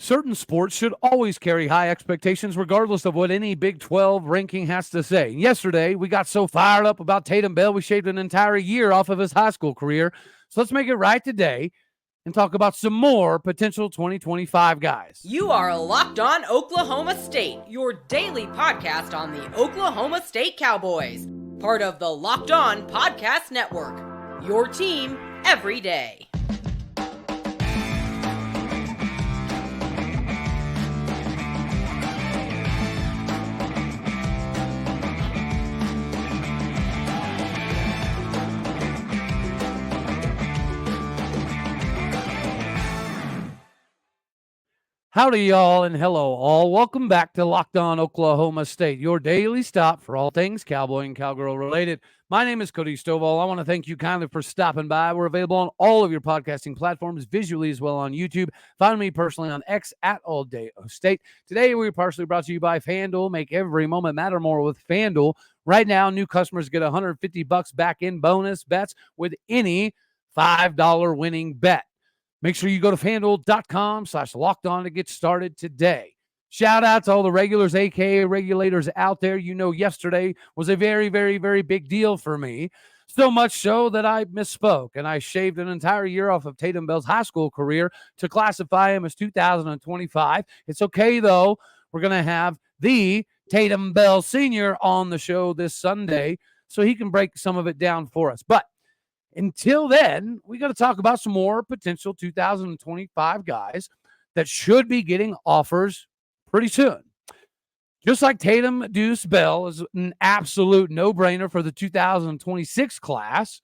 Certain sports should always carry high expectations regardless of what any Big 12 ranking has to say. Yesterday, we got so fired up about Tatum Bell, we shaved an entire year off of his high school career. So let's make it right today and talk about some more potential 2025 guys. You are Locked On Oklahoma State, your daily podcast on the Oklahoma State Cowboys. Part of the Locked On Podcast Network, your team every day. Howdy, y'all, and hello, all. Welcome back to Locked On Oklahoma State, your daily stop for all things Cowboy and Cowgirl related. My name is Cody Stovall. I want to thank you kindly for stopping by. We're available on all of your podcasting platforms, visually as well on YouTube. Find me personally on X at AllDayOState. Today, we're partially brought to you by FanDuel. Make every moment matter more with FanDuel. Right now, new customers get $150 back in bonus bets with any $5 winning bet. Make sure you go to FanDuel.com/lockedon to get started today. Shout out to all the regulars, a.k.a. regulators out there. You know, yesterday was a very, very, very big deal for me. So much so that I misspoke, and I shaved an entire year off of Tatum Bell's high school career to classify him as 2025. It's okay, though. We're going to have the Tatum Bell Sr. on the show this Sunday, so he can break some of it down for us. But until then, we got to talk about some more potential 2025 guys that should be getting offers pretty soon. Just like Tatum Deuce Bell is an absolute no-brainer for the 2026 class,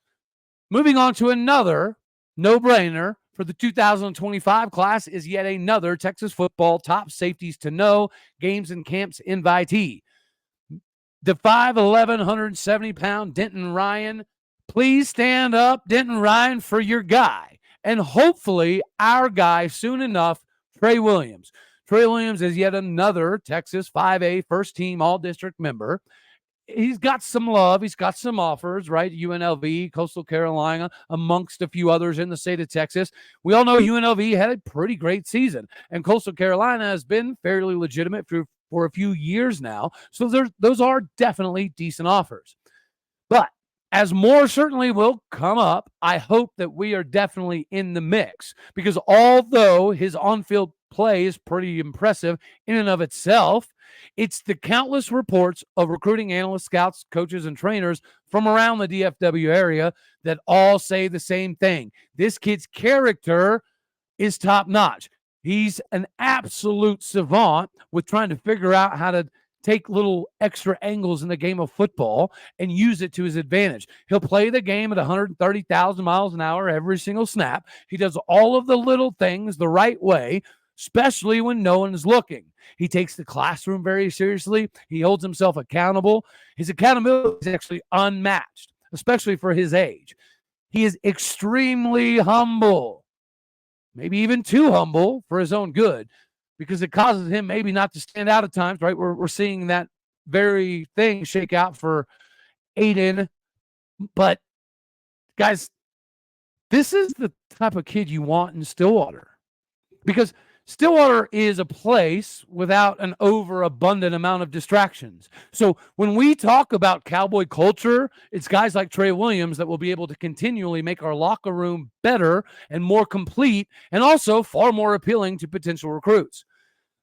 moving on to another no-brainer for the 2025 class is yet another Texas football top safeties to know games and camps invitee. The 5'11", 170-pound Denton Ryan. Please stand up, Denton Ryan, for your guy. And hopefully our guy soon enough, Trea Williams. Trea Williams is yet another Texas 5A first-team all-district member. He's got some love. He's got some offers, right? UNLV, Coastal Carolina, amongst a few others in the state of Texas. We all know UNLV had a pretty great season, and Coastal Carolina has been fairly legitimate for a few years now. So those are definitely decent offers. But as more certainly will come up, I hope that we are definitely in the mix, because although his on-field play is pretty impressive in and of itself, it's the countless reports of recruiting analysts, scouts, coaches, and trainers from around the DFW area that all say the same thing. This kid's character is top-notch. He's an absolute savant with trying to figure out how to take little extra angles in the game of football and use it to his advantage. He'll play the game at 130,000 miles an hour every single snap. He does all of the little things the right way, especially when no one is looking. He takes the classroom very seriously. He holds himself accountable. His accountability is actually unmatched, especially for his age. He is extremely humble, maybe even too humble for his own good, because it causes him maybe not to stand out at times, right? We're seeing that very thing shake out for Aiden. But, guys, this is the type of kid you want in Stillwater, because Stillwater is a place without an overabundant amount of distractions. So when we talk about Cowboy culture, it's guys like Trea Williams that will be able to continually make our locker room better and more complete, and also far more appealing to potential recruits.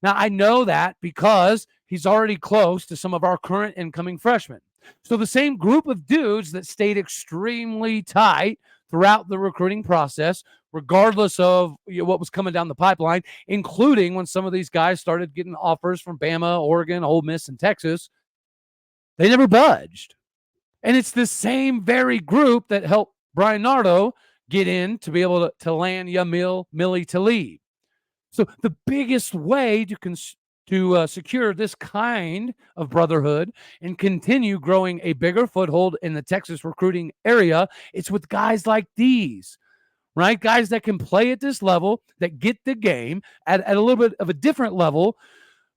Now, I know that because he's already close to some of our current incoming freshmen. So the same group of dudes that stayed extremely tight throughout the recruiting process, regardless of what was coming down the pipeline, including when some of these guys started getting offers from Bama, Oregon, Ole Miss, and Texas, they never budged. And it's the same very group that helped Brian Nardo get in to be able to land Yamil Millie to leave. So the biggest way to secure this kind of brotherhood and continue growing a bigger foothold in the Texas recruiting area, it's with guys like these, right? Guys that can play at this level, that get the game at a little bit of a different level,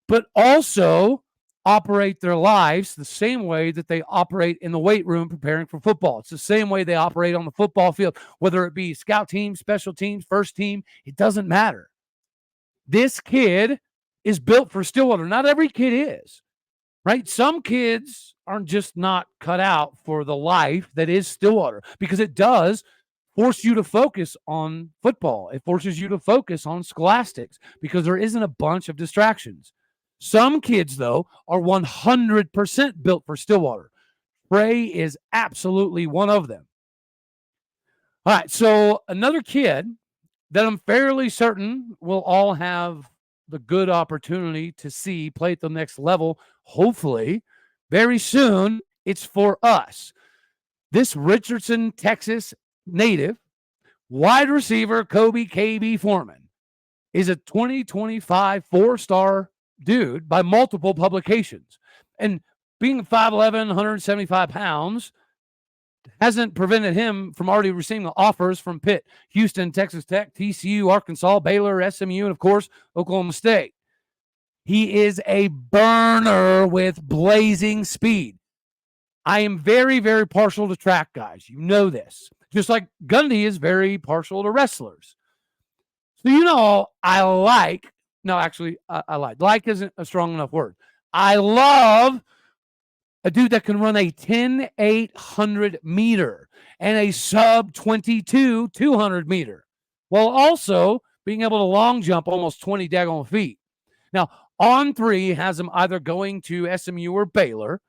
but also operate their lives the same way that they operate in the weight room preparing for football. It's the same way they operate on the football field, whether it be scout team, special teams, first team, it doesn't matter. This kid is built for Stillwater. Not every kid is, right? Some kids are just not cut out for the life that is Stillwater, because it does force you to focus on football. It forces you to focus on scholastics because there isn't a bunch of distractions. Some kids, though, are 100% built for Stillwater. Trea is absolutely one of them. All right, so another kid that I'm fairly certain will all have the good opportunity to see play at the next level, hopefully, very soon. It's for us. This Richardson, Texas native, wide receiver Kobi KB Foreman is a 2025 four-star dude by multiple publications. And being 5'11", 175 pounds hasn't prevented him from already receiving offers from Pitt, Houston, Texas Tech, TCU, Arkansas, Baylor, SMU, and, of course, Oklahoma State. He is a burner with blazing speed. I am very, very partial to track guys. You know this. Just like Gundy is very partial to wrestlers. So, I like – no, actually, I like. Like isn't a strong enough word. I love a dude that can run a 10,800 meter and a sub 22 200 meter, while also being able to long jump almost 20 daggone feet. Now, On Three has him either going to SMU or Baylor.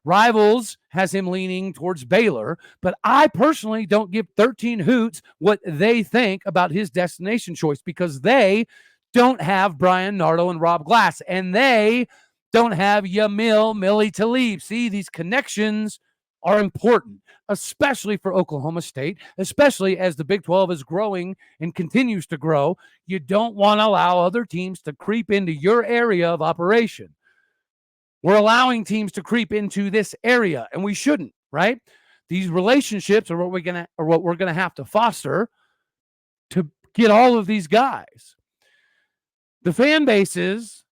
Rivals has him leaning towards Baylor, but I personally don't give 13 hoots what they think about his destination choice, because they don't have Brian Nardo and Rob Glass, and they don't have Yamil Millie Talib. See, these connections are important, especially for Oklahoma State, especially as the Big 12 is growing and continues to grow. You don't want to allow other teams to creep into your area of operation. We're allowing teams to creep into this area, and we shouldn't, right? These relationships are what we're gonna have to foster to get all of these guys. The fan bases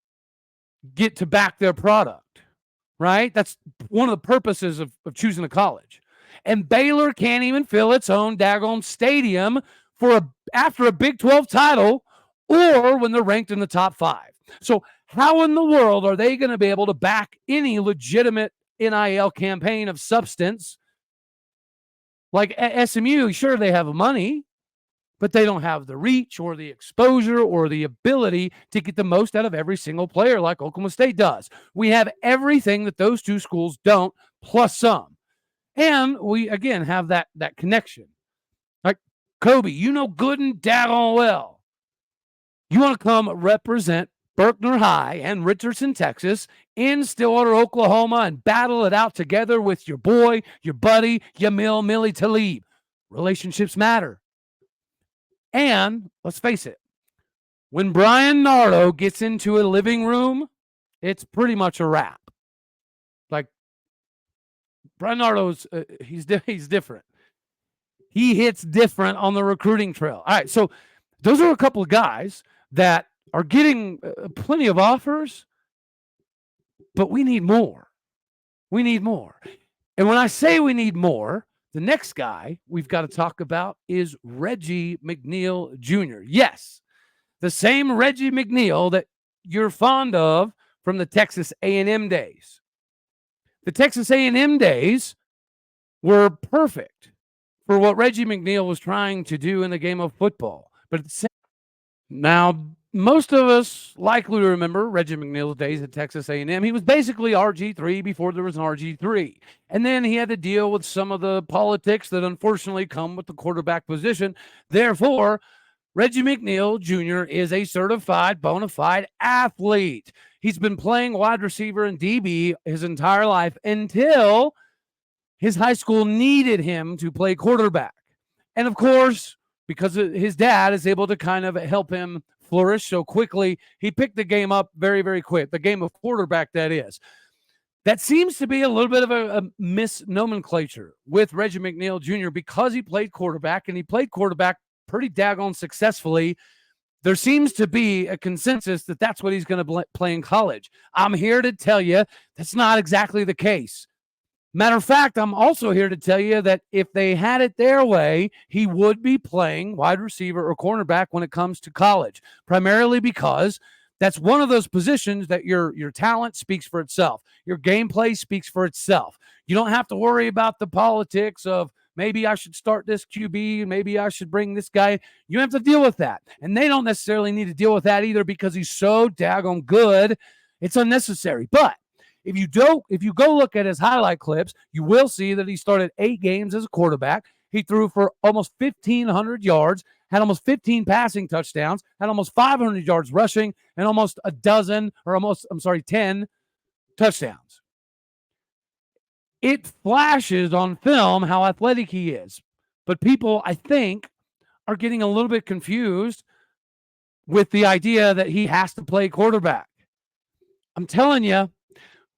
get to back their product, right? That's one of the purposes of choosing a college. And Baylor can't even fill its own daggone stadium after a Big 12 title, or when they're ranked in the top 5. So how in the world are they going to be able to back any legitimate NIL campaign of substance? Like SMU, sure, they have money, but they don't have the reach or the exposure or the ability to get the most out of every single player like Oklahoma State does. We have everything that those two schools don't, plus some. And we, again, have that connection. Like Kobi, good and daggone well. You want to come represent Berkner High and Richardson, Texas, in Stillwater, Oklahoma, and battle it out together with your boy, your buddy, Yamil Millie Talib. Relationships matter. And let's face it, when Brian Nardo gets into a living room, it's pretty much a wrap. Like, Brian Nardo's, he's different. He hits different on the recruiting trail. All right, so those are a couple of guys that are getting plenty of offers, but we need more. We need more. And when I say we need more, the next guy we've got to talk about is Reggie McNeal Jr. Yes, the same Reggie McNeal that you're fond of from the Texas A&M days. The Texas A&M days were perfect for what Reggie McNeal was trying to do in the game of football. But at the same now, most of us likely remember Reggie McNeal's days at Texas A&M. He was basically RG3 before there was an RG3. And then he had to deal with some of the politics that unfortunately come with the quarterback position. Therefore, Reggie McNeal Jr. is a certified, bona fide athlete. He's been playing wide receiver and DB his entire life until his high school needed him to play quarterback. And of course, because his dad is able to kind of help him flourish so quickly, he picked the game up very, very quick. The game of quarterback, that is. That seems to be a little bit of a misnomenclature with Reggie McNeal Jr. because he played quarterback, and he played quarterback pretty daggone successfully. There seems to be a consensus that that's what he's going to play in college. I'm here to tell you that's not exactly the case. Matter of fact, I'm also here to tell you that if they had it their way, he would be playing wide receiver or cornerback when it comes to college, primarily because that's one of those positions that your talent speaks for itself. Your gameplay speaks for itself. You don't have to worry about the politics of maybe I should start this QB, maybe I should bring this guy. You don't have to deal with that. And they don't necessarily need to deal with that either because he's so daggone good. It's unnecessary. But if you go look at his highlight clips, you will see that he started 8 games as a quarterback. He threw for almost 1,500 yards, had almost 15 passing touchdowns, had almost 500 yards rushing, and almost 10 touchdowns. It flashes on film how athletic he is. But people, I think, are getting a little bit confused with the idea that he has to play quarterback. I'm telling you,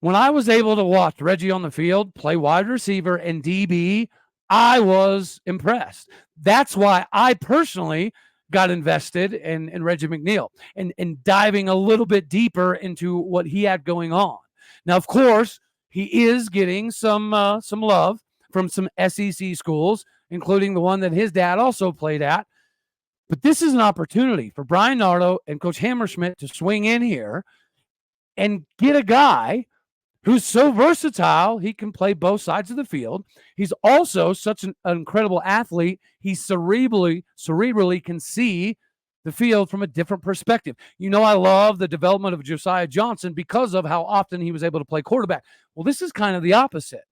when I was able to watch Reggie on the field play wide receiver and DB, I was impressed. That's why I personally got invested in Reggie McNeal and diving a little bit deeper into what he had going on. Now, of course, he is getting some love from some SEC schools, including the one that his dad also played at. But this is an opportunity for Brian Nardo and Coach Hammerschmidt to swing in here and get a guy who's so versatile, he can play both sides of the field. He's also such an incredible athlete. He cerebrally can see the field from a different perspective. You know, I love the development of Josiah Johnson because of how often he was able to play quarterback. Well, this is kind of the opposite.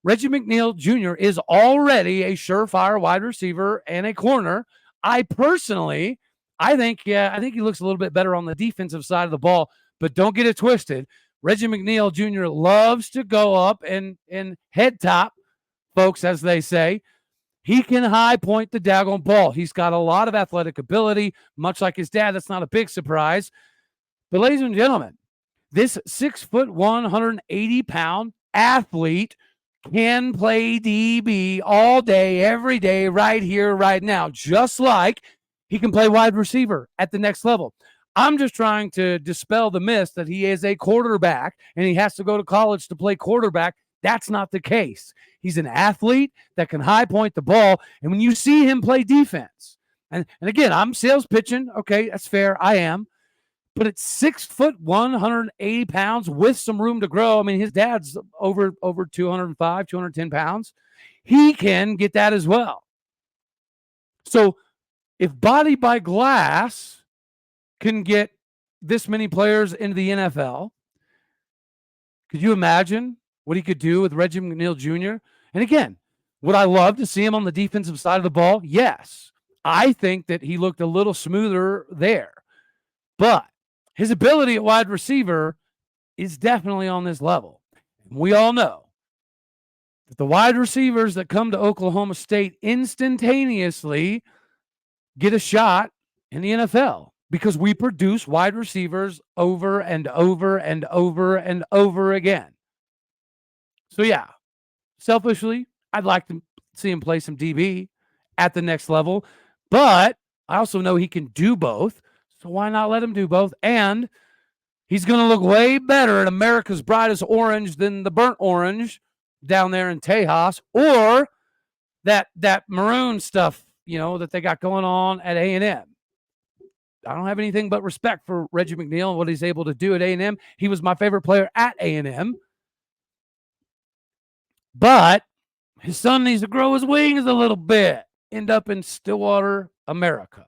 Reggie McNeal Jr. is already a surefire wide receiver and a corner. I think he looks a little bit better on the defensive side of the ball, but don't get it twisted. Reggie McNeal Jr. loves to go up and head top, folks, as they say. He can high point the daggone ball. He's got a lot of athletic ability, much like his dad. That's not a big surprise. But ladies and gentlemen, this 6'1", 180-pound athlete can play DB all day, every day, right here, right now, just like he can play wide receiver at the next level. I'm just trying to dispel the myth that he is a quarterback and he has to go to college to play quarterback. That's not the case. He's an athlete that can high point the ball. And when you see him play defense, and again, I'm sales pitching. Okay, that's fair. I am. But at 6'1", 180 pounds with some room to grow. I mean, his dad's over 205, 210 pounds. He can get that as well. So if Body by Glass can get this many players into the NFL, could you imagine what he could do with Reggie McNeal Jr.? And again, would I love to see him on the defensive side of the ball? Yes. I think that he looked a little smoother there. But his ability at wide receiver is definitely on this level. We all know that the wide receivers that come to Oklahoma State instantaneously get a shot in the NFL because we produce wide receivers over and over and over and over again. So yeah, selfishly, I'd like to see him play some DB at the next level, but I also know he can do both. So why not let him do both? And he's going to look way better at America's Brightest Orange than the burnt orange down there in Tejas or that maroon stuff, that they got going on at A&M. I don't have anything but respect for Reggie McNeal and what he's able to do at A&M. He was my favorite player at A&M. But his son needs to grow his wings a little bit, end up in Stillwater, America.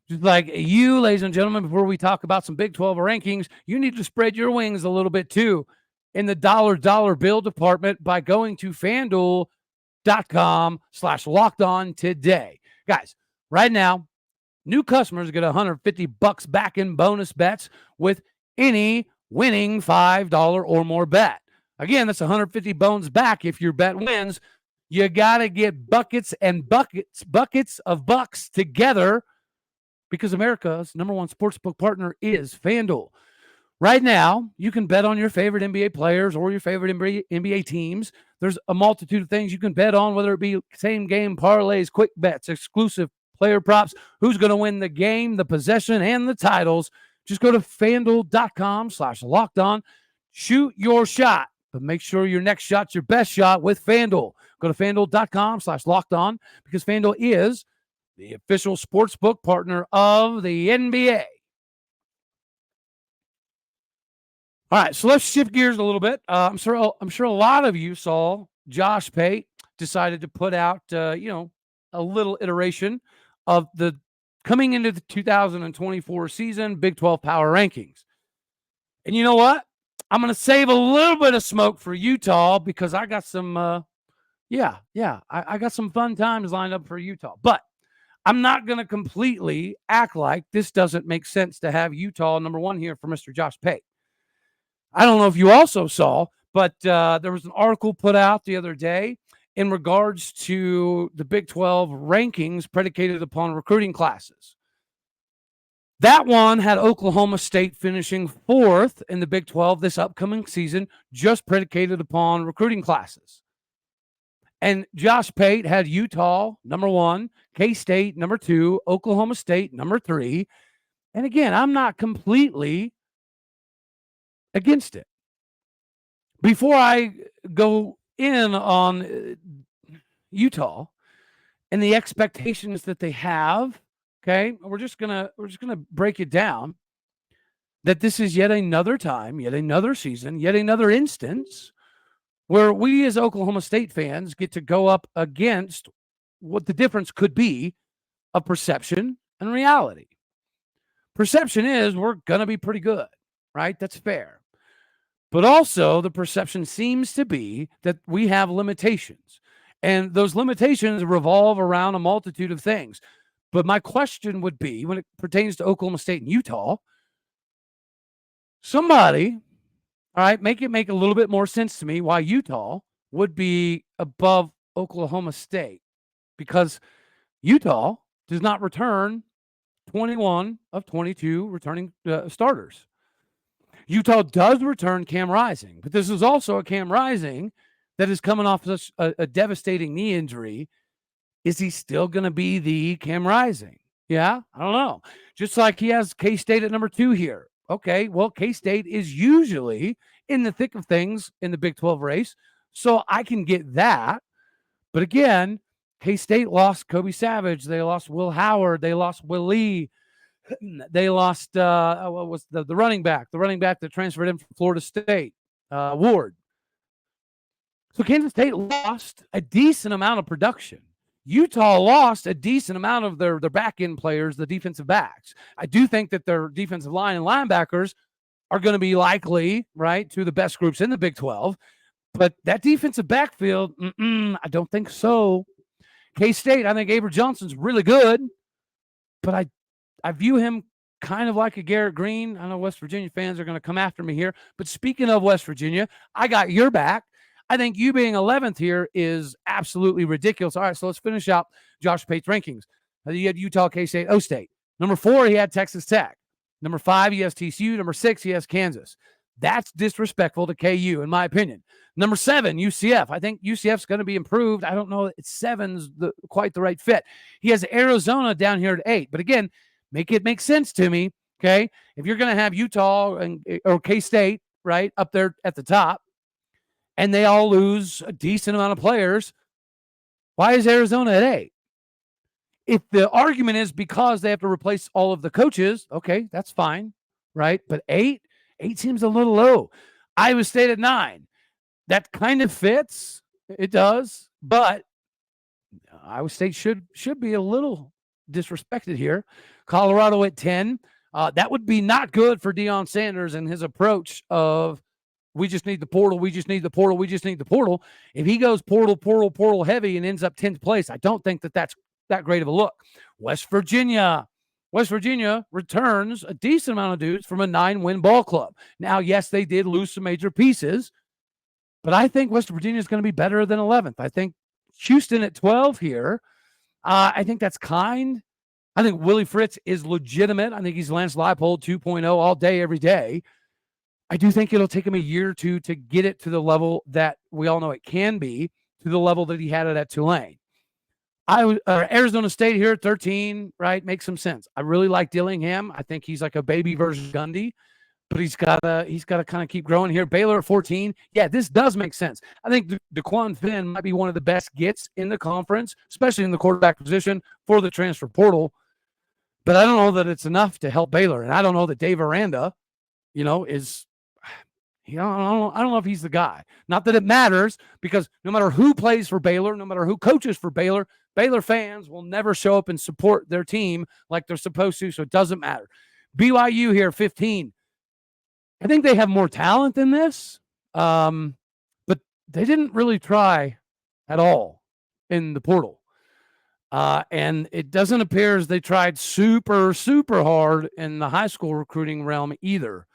Just like you, ladies and gentlemen, before we talk about some Big 12 rankings, you need to spread your wings a little bit too in the dollar bill department by going to FanDuel.com/lockedon today. Guys, right now, new customers get $150 back in bonus bets with any winning $5 or more bet. Again, that's 150 bones back if your bet wins. You got to get buckets and buckets of bucks together because America's number one sportsbook partner is FanDuel. Right now, you can bet on your favorite NBA players or your favorite NBA teams. There's a multitude of things you can bet on, whether it be same game parlays, quick bets, exclusive player props, who's going to win the game, the possession, and the titles. Just go to FanDuel.com/lockedon. Shoot your shot But make sure your next shot's your best shot with FanDuel. Go to FanDuel.com/lockedon because FanDuel is the official sportsbook partner of the NBA. All right, so let's shift gears a little bit. I'm sure a lot of you saw Josh Pate decided to put out, a little iteration of the coming into the 2024 season Big 12 power rankings. And you know what? I'm going to save a little bit of smoke for Utah because I got some, I got some fun times lined up for Utah. But I'm not going to completely act like this doesn't make sense to have Utah number one here for Mr. Josh Pate. I don't know if you also saw, but there was an article put out the other day in regards to the Big 12 rankings predicated upon recruiting classes. That one had Oklahoma State finishing 4th in the Big 12 this upcoming season, just predicated upon recruiting classes. And Josh Pate had Utah number 1, K-State number 2, Oklahoma State number 3. And again, I'm not completely against it. Before I go in on Utah and the expectations that they have, okay, we're just gonna break it down that this is yet another time, yet another season, yet another instance where we as Oklahoma State fans get to go up against what the difference could be of perception and reality. Perception is we're gonna be pretty good, right? That's fair. But also the perception seems to be that we have limitations. And those limitations revolve around a multitude of things. But my question would be, when it pertains to Oklahoma State and Utah, somebody, all right, make it make a little bit more sense to me why Utah would be above Oklahoma State. Because Utah does not return 21 of 22 returning starters. Utah does return Cam Rising, but this is also a Cam Rising that is coming off such a devastating knee injury. Is he still going to be the Cam Rising? Yeah, I don't know. Just like he has K-State at number 2 here. Okay, well, K-State is usually in the thick of things in the Big 12 race, so I can get that. But again, K-State lost Kobi Savage. They lost Will Howard. They lost Will Lee. They lost what was the running back that transferred in from Florida State, Ward. So Kansas State lost a decent amount of production. Utah lost a decent amount of their back-end players, the defensive backs. I do think that their defensive line and linebackers are going to be likely, right, to the best groups in the Big 12. But that defensive backfield, I don't think so. K-State, I think Avery Johnson's really good, but I view him kind of like a Garrett Green. I know West Virginia fans are going to come after me here, but speaking of West Virginia, I got your back. I think you being 11th here is absolutely ridiculous. All right, so let's finish out Josh Pate's rankings. You had Utah, K-State, O-State. Number 4, he had Texas Tech. Number 5, he has TCU. Number 6, he has Kansas. That's disrespectful to KU, in my opinion. Number 7, UCF. I think UCF's going to be improved. I don't know if 7's quite the right fit. He has Arizona down here at 8. But again, make it make sense to me, okay? If you're going to have Utah or K-State, right, up there at the top, and they all lose a decent amount of players, why is Arizona at 8? If the argument is because they have to replace all of the coaches, okay, that's fine, right? But 8 seems a little low. Iowa State at 9. That kind of fits. It does, but Iowa State should be a little disrespected here. Colorado at 10. That would be not good for Deion Sanders and his approach of we just need the portal, we just need the portal, we just need the portal. If he goes portal heavy and ends up 10th place, I don't think that that's that great of a look. West Virginia returns a decent amount of dudes from a 9-win ball club. Now, yes, they did lose some major pieces, but I think West Virginia is going to be better than 11th. I think Houston at 12 here. I think that's kind. I think Willie Fritz is legitimate. I think he's Lance Leipold 2.0 all day, every day. I do think it'll take him a year or two to get it to the level that we all know it can be, to the level that he had it at Tulane. Arizona State here at 13, right? Makes some sense. I really like Dillingham. I think he's like a baby version of Gundy. but he's got to kind of keep growing here. Baylor at 14. Yeah, this does make sense. I think DeQuan Finn might be one of the best gets in the conference, especially in the quarterback position for the transfer portal. But I don't know that it's enough to help Baylor, and I don't know that Dave Aranda, is. I don't know if he's the guy. Not that it matters, because no matter who plays for Baylor, no matter who coaches for Baylor, Baylor fans will never show up and support their team like they're supposed to, so it doesn't matter. BYU here, 15. I think they have more talent than this, but they didn't really try at all in the portal. And it doesn't appear as they tried super, super hard in the high school recruiting realm either.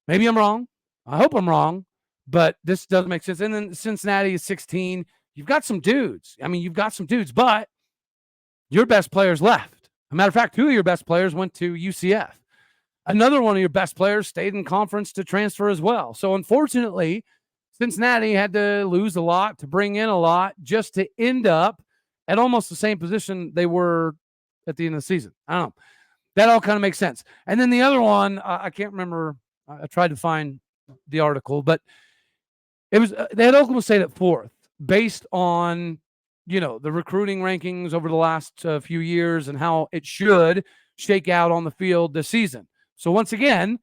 Maybe I'm wrong. I hope I'm wrong, but this doesn't make sense. And then Cincinnati is 16. You've got some dudes. But your best players left. As a matter of fact, 2 of your best players went to UCF. Another one of your best players stayed in conference to transfer as well. So unfortunately, Cincinnati had to lose a lot to bring in a lot just to end up at almost the same position they were at the end of the season. I don't know. That all kind of makes sense. And then the other one, I can't remember. I tried to find the article, but it was they had Oklahoma State at 4th based on the recruiting rankings over the last few years and how it should shake out on the field this season. So once again,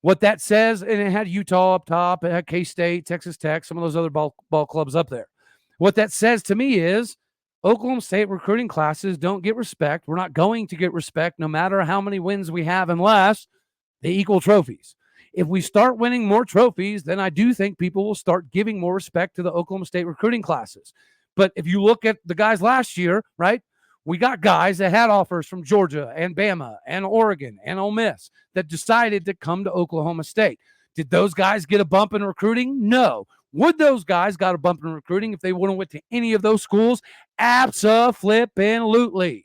what that says, and it had Utah up top, it had K-State, Texas Tech, some of those other ball clubs up there. What that says to me is Oklahoma State recruiting classes don't get respect. We're not going to get respect no matter how many wins we have unless they equal trophies. If we start winning more trophies, then I do think people will start giving more respect to the Oklahoma State recruiting classes. But if you look at the guys last year, right, we got guys that had offers from Georgia and Bama and Oregon and Ole Miss that decided to come to Oklahoma State. Did those guys get a bump in recruiting? No. Would those guys got a bump in recruiting if they would have went to any of those schools? Abso-flippin'-lutely.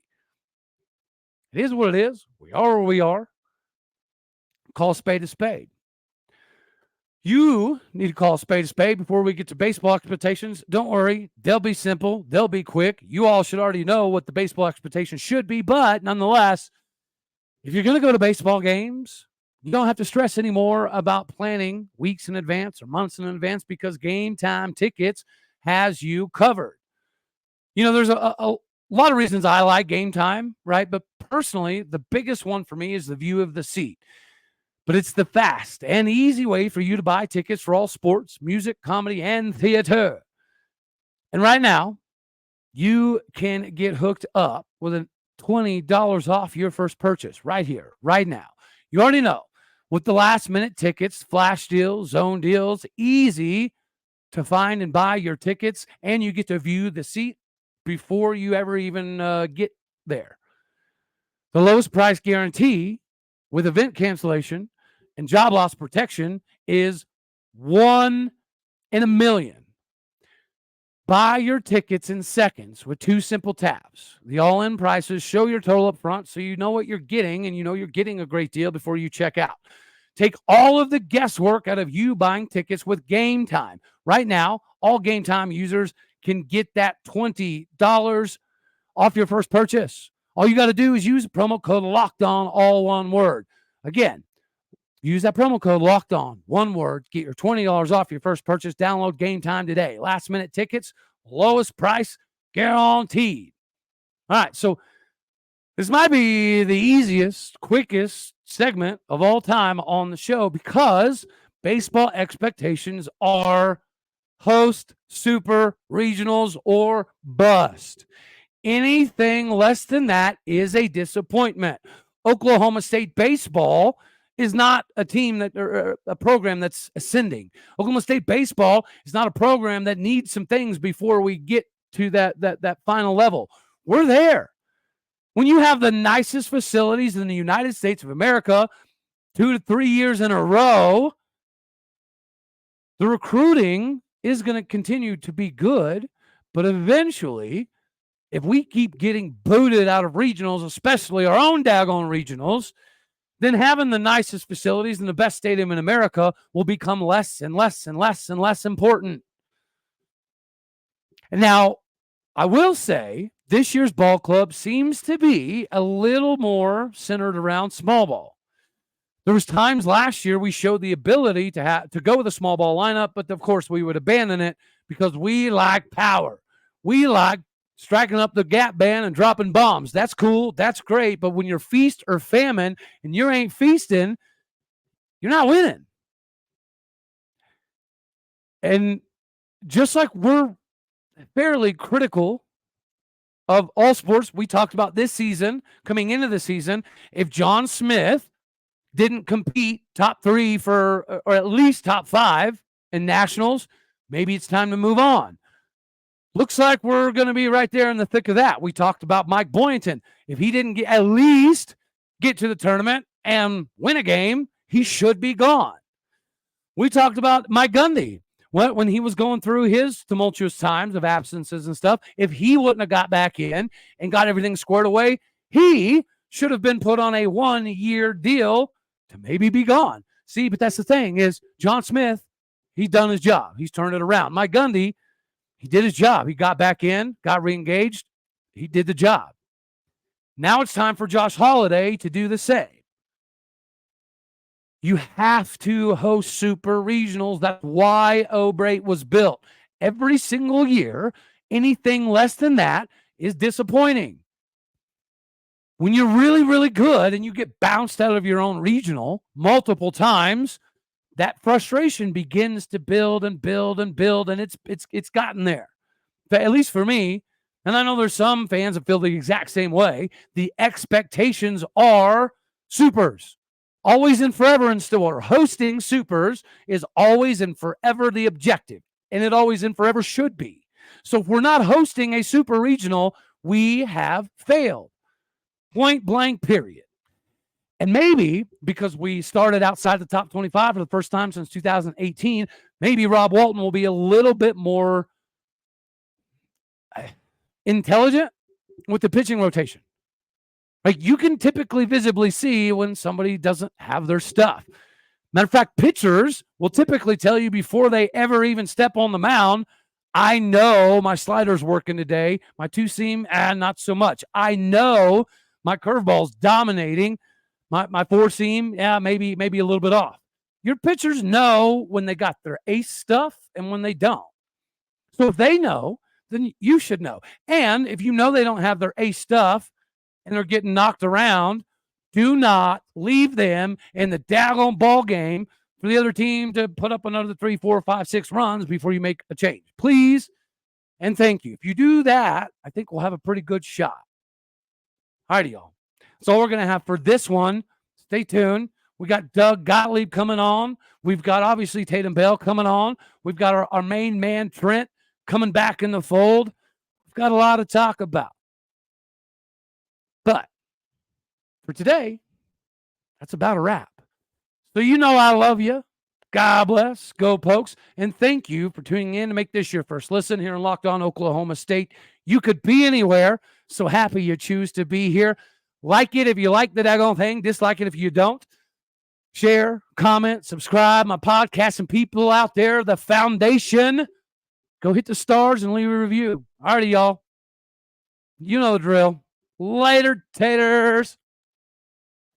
It is what it is. We are where we are. Call a spade a spade. You need to call a spade before we get to baseball expectations. Don't worry. They'll be simple. They'll be quick. You all should already know what the baseball expectations should be. But nonetheless, if you're going to go to baseball games, you don't have to stress anymore about planning weeks in advance or months in advance because Game Time Tickets has you covered. There's a lot of reasons I like Game Time, right? But personally, the biggest one for me is the view of the seat. But it's the fast and easy way for you to buy tickets for all sports, music, comedy, and theater. And right now, you can get hooked up with a $20 off your first purchase right here, right now. You already know, with the last-minute tickets, flash deals, zone deals, easy to find and buy your tickets, and you get to view the seat before you ever even get there. The lowest price guarantee with event cancellation and job loss protection is 1 in a million. Buy your tickets in seconds with 2 simple taps. The all-in prices show your total up front so you know what you're getting and you know you're getting a great deal before you check out. Take all of the guesswork out of you buying tickets with Game Time. Right now, all Game Time users can get that $20 off your first purchase. All you got to do is use the promo code LOCKEDON, all one word. Again, use that promo code LOCKEDON, one word. Get your $20 off your first purchase. Download Game Time today. Last minute tickets, lowest price, guaranteed. All right, so this might be the easiest, quickest segment of all time on the show because baseball expectations are host, super, regionals, or bust. Anything less than that is a disappointment. Oklahoma State baseball is not a team that or a program that's ascending. Oklahoma State baseball is not a program that needs some things before we get to that final level. We're there. When you have the nicest facilities in the United States of America 2 to 3 years in a row, the recruiting is going to continue to be good, but eventually, if we keep getting booted out of regionals, especially our own daggone regionals, then having the nicest facilities and the best stadium in America will become less and less and less and less important. And now, I will say, this year's ball club seems to be a little more centered around small ball. There was times last year we showed the ability to go with a small ball lineup, but of course we would abandon it because we like power. We like striking up the gap band and dropping bombs. That's cool. That's great. But when you're feast or famine and you ain't feasting, you're not winning. And just like we're fairly critical of all sports, we talked about this season, coming into the season, if John Smith didn't compete top 3 or at least top 5 in nationals, maybe it's time to move on. Looks like we're going to be right there in the thick of that. We talked about Mike Boynton. If he didn't at least get to the tournament and win a game, he should be gone. We talked about Mike Gundy. When he was going through his tumultuous times of absences and stuff, if he wouldn't have got back in and got everything squared away, he should have been put on a 1-year deal to maybe be gone. See, but that's the thing is John Smith, he's done his job. He's turned it around. Mike Gundy, he did his job. He got back in, got reengaged. He did the job. Now it's time for Josh Holliday to do the same. You have to host super regionals. That's why O-Brate was built. Every single year, anything less than that is disappointing. When you're really, really good and you get bounced out of your own regional multiple times, that frustration begins to build and build and build, and it's gotten there. But at least for me, and I know there's some fans that feel the exact same way, the expectations are supers. Always and forever in store. Hosting supers is always and forever the objective, and it always and forever should be. So if we're not hosting a super regional, we have failed. Point blank, period. And maybe because we started outside the top 25 for the first time since 2018, maybe Rob Walton will be a little bit more intelligent with the pitching rotation. Like you can typically visibly see when somebody doesn't have their stuff. Matter of fact, pitchers will typically tell you before they ever even step on the mound, I know my slider's working today. My two-seam, not so much. I know my curveball's dominating. My four-seam, maybe a little bit off. Your pitchers know when they got their ace stuff and when they don't. So if they know, then you should know. And if you know they don't have their ace stuff, and they're getting knocked around, do not leave them in the daggone ball game for the other team to put up another 3, 4, 5, 6 runs before you make a change. Please and thank you. If you do that, I think we'll have a pretty good shot. All righty, y'all. That's all we're going to have for this one. Stay tuned. We got Doug Gottlieb coming on. We've got, obviously, Tatum Bell coming on. We've got our main man, Trent, coming back in the fold. We've got a lot to talk about. But for today, that's about a wrap. So you know I love you. God bless. Go Pokes. And thank you for tuning in to make this your first listen here in Locked On Oklahoma State. You could be anywhere. So happy you choose to be here. Like it if you like the daggone thing. Dislike it if you don't. Share, comment, subscribe. My podcast and people out there, the foundation. Go hit the stars and leave a review. All righty, y'all. You know the drill. Later, taters.